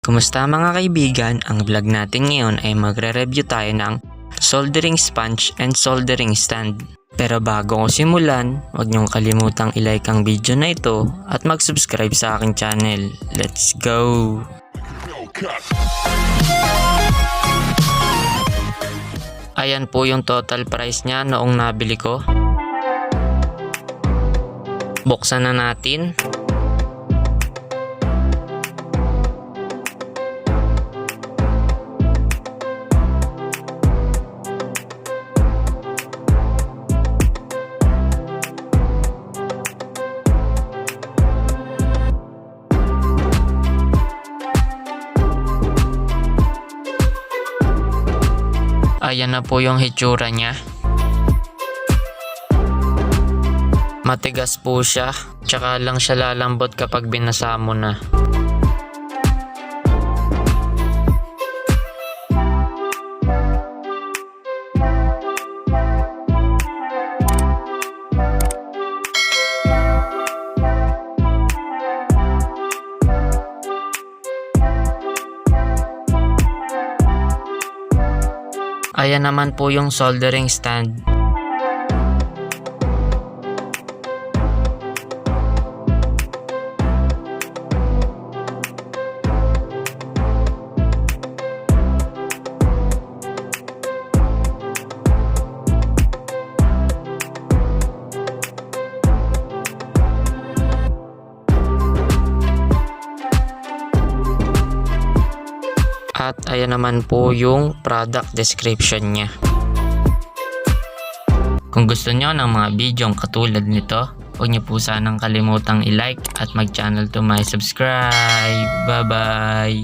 Kumusta mga kaibigan? Ang vlog natin ngayon ay magre-review tayo ng soldering sponge and soldering stand. Pero bago ko simulan, huwag niyong kalimutang i-like ang video na ito at mag-subscribe sa aking channel. Let's go! Ayan po yung total price niya noong nabili ko. Buksan na natin. Ayan na po yung hitsura niya. Matigas po siya, tsaka lang siya lalambot kapag binasa mo na. Ayan naman po yung soldering stand. At ayan naman po yung product description niya. Kung gusto nyo ng mga bidyong katulad nito, huwag nyo po sanang kalimutang i-like at mag-channel to my subscribe. Bye bye!